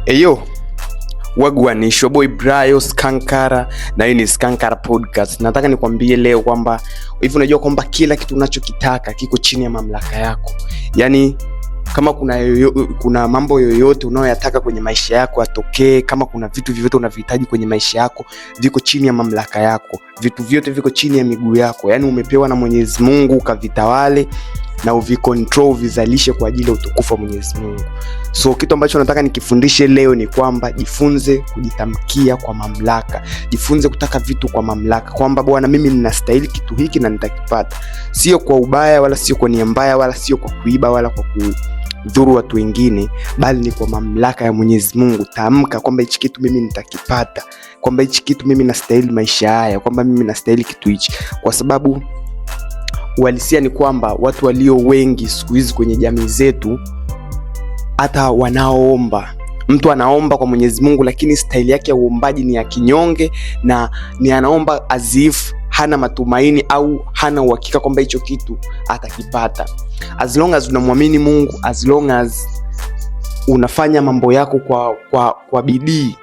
Eyo, wagwan ni show boy Brayo Skankara na hii ni Skankara Podcast. Nataka nikwambie leo kwamba hivi unajua kwamba kila kitu unachokitaka kiko chini ya mamlaka yako. Yaani kama kuna mambo yoyote unayoyataka kwenye maisha yako yatokee, kama kuna vitu vyote unavihitaji kwenye maisha yako viko chini ya mamlaka yako. Vitu vyote viko chini ya miguu yako. Yaani umepewa na Mwenyezi Mungu ukavitawale na uvicontrol, vizalishe kwa ajili ya utukufu wa Mwenyezi Mungu. So kitu ambacho nataka nikifundishe leo ni kwamba jifunze kujitamkia kwa mamlaka. Jifunze kutaka vitu kwa mamlaka. Kwamba Bwana, mimi ninastahili kitu hiki na nitakipata. Sio kwa ubaya wala sio kwa nia mbaya wala sio kwa kuiba wala kwa kudhuru watu wengine, bali ni kwa mamlaka ya Mwenyezi Mungu. Tamka kwamba hichi kitu mimi nitakipata. Kwamba hichi kitu mimi nastahili maisha haya. Kwamba mimi nastahili kitu hichi. Kwa sababu uhalisia ni kwamba watu walio wengi siku hizi kwenye jamii zetu, hata wanaoomba, mtu anaomba kwa Mwenyezi Mungu lakini staili yake ya uombaji ni ya kinyonge na ni anaomba as hana matumaini au hana uhakika kwamba hicho kitu atakipata. As long as unamwamini Mungu, as long as unafanya mambo yako kwa bidii,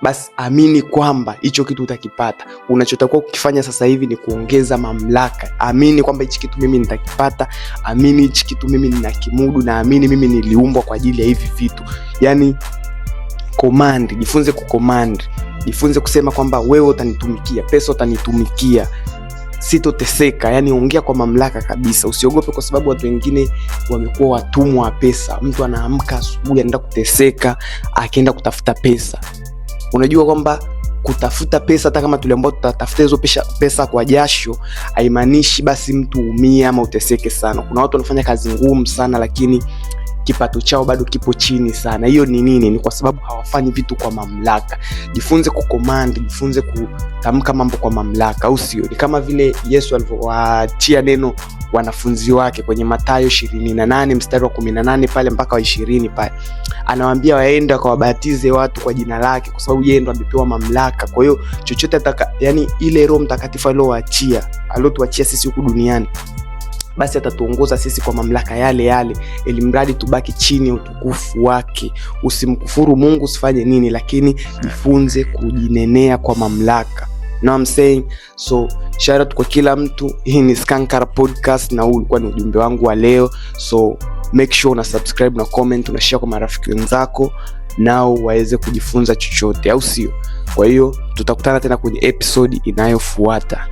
basi amini kwamba hicho kitu utakipata. Unachotakiwa kukifanya sasa hivi ni kuongeza mamlaka. Amini kwamba hichi kitu mimi nitakipata. Amini hichi kitu mimi ninakimudu, na amini mimi niliumbwa kwa ajili ya hivi vitu. Yaani command, jifunze kucommand. Jifunze kusema kwamba wewe utanitumikia, pesa utanitumikia, sitoteseka. Yaani ongea kwa mamlaka kabisa. Usiogope kwa sababu watu wengine wamekuwa watumwa wa pesa. Mtu anaamka asubuhi anaenda kuteseka, akienda kutafuta pesa. Unajua kwamba kutafuta pesa, hata kama tuliambiwa tutatafuta hizo pesa kwa jasho, haimaanishi basi mtu umie ama uteseke sana. Kuna watu wanafanya kazi ngumu sana lakini kipato chao bado kipo chini sana. Hiyo ni nini? Ni kwa sababu hawafanyi vitu kwa mamlaka. Jifunze kucommand, jifunze kutamka mambo kwa mamlaka, au sio? Ni kama vile Yesu alivyowaachia neno wanafunzi wake kwenye Mathayo 28 mstari wa 18 pale mpaka wa 20 pale. Anawaambia waende wakawabatize watu kwa jina lake, kwa sababu yeye ndo amepewa mamlaka. Kwa hiyo chochote yani ile Roho Mtakatifu aliyotuachia sisi huku duniani, basi atatuongoza sisi kwa mamlaka yale, ili mradi tubaki chini ya utukufu wake. Usimkufuru Mungu, usifanye nini, lakini jifunze kujinenea kwa mamlaka. Know what I'm saying? So shout out kwa kila mtu. Hii ni Skankara Podcast na huu ulikuwa ni ujumbe wangu wa leo. So make sure una subscribe na comment, una share kwa marafiki wenzako nao waweze kujifunza chochote, au sio? Kwa hiyo tutakutana tena kwenye episode inayofuata.